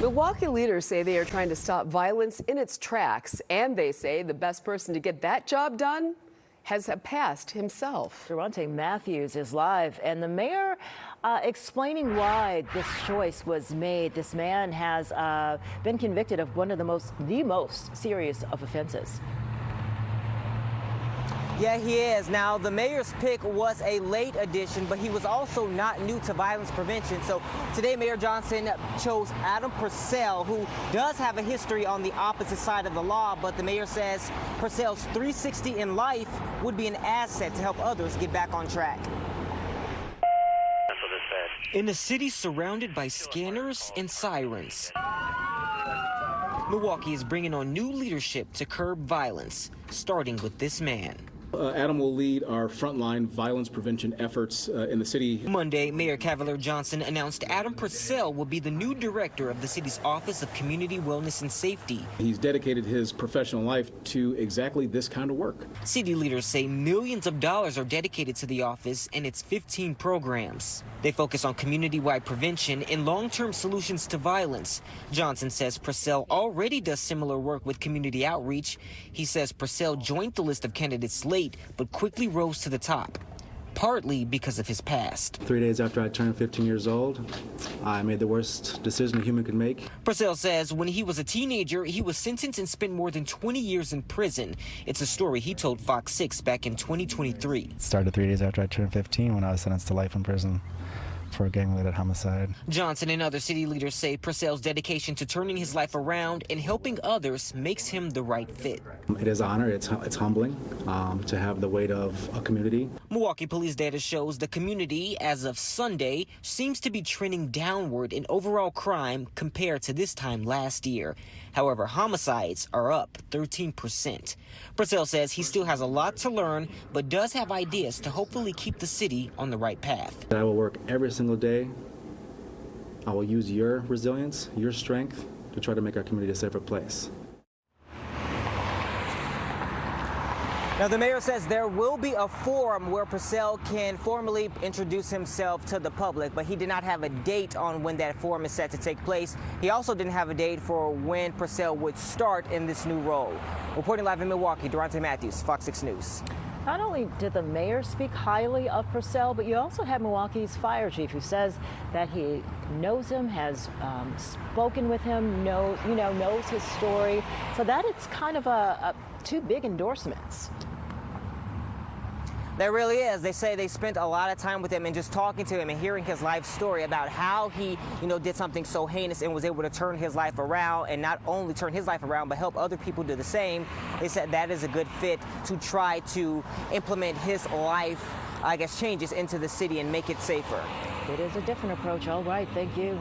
Milwaukee leaders say they are trying to stop violence in its tracks, and they say the best person to get that job done has passed himself. Durante Matthews is live, and the mayor explaining why this choice was made. This man has been convicted of one of the most serious of offenses. Yeah, he is. Now, the mayor's pick was a late addition, but he was also not new to violence prevention. So today, Mayor Johnson chose Adam Procell, who does have a history on the opposite side of the law, but the mayor says Procell's 360 in life would be an asset to help others get back on track. In a city surrounded by scanners and sirens, Milwaukee is bringing on new leadership to curb violence, starting with this man. Adam will lead our frontline violence prevention efforts in the city. Monday, Mayor Cavalier Johnson announced Adam Procell will be the new director of the city's Office of Community Wellness and Safety. He's dedicated his professional life to exactly this kind of work. City leaders say millions of dollars are dedicated to the office and its 15 programs. They focus on community-wide prevention and long-term solutions to violence. Johnson says Procell already does similar work with community outreach. He says Procell joined the list of candidates late, but quickly rose to the top, partly because of his past. 3 days after I turned 15 years old, I made the worst decision a human could make. Procell says when he was a teenager, he was sentenced and spent more than 20 years in prison. It's a story he told Fox 6 back in 2023. It started 3 days after I turned 15 when I was sentenced to life in prison for a gang-related homicide. Johnson and other city leaders say Procell's dedication to turning his life around and helping others makes him the right fit. It is an honor. It's humbling to have the weight of a community. Milwaukee police data shows the community, as of Sunday, seems to be trending downward in overall crime compared to this time last year. However, homicides are up 13%. Procell says he still has a lot to learn, but does have ideas to hopefully keep the city on the right path. I will work every single day. I will use your resilience, your strength, to try to make our community a safer place. Now, the mayor says there will be a forum where Procell can formally introduce himself to the public, but he did not have a date on when that forum is set to take place. He also didn't have a date for when Procell would start in this new role. Reporting live in Milwaukee, Durante Matthews, Fox 6 News. Not only did the mayor speak highly of Procell, but you also had Milwaukee's fire chief, who says that he knows him, has spoken with him, knows his story. So that it's kind of two big endorsements. There really is. They say they spent a lot of time with him and just talking to him and hearing his life story about how he, did something so heinous and was able to turn his life around, and not only turn his life around, but help other people do the same. They said that is a good fit to try to implement his life, changes into the city and make it safer. It is a different approach. All right. Thank you.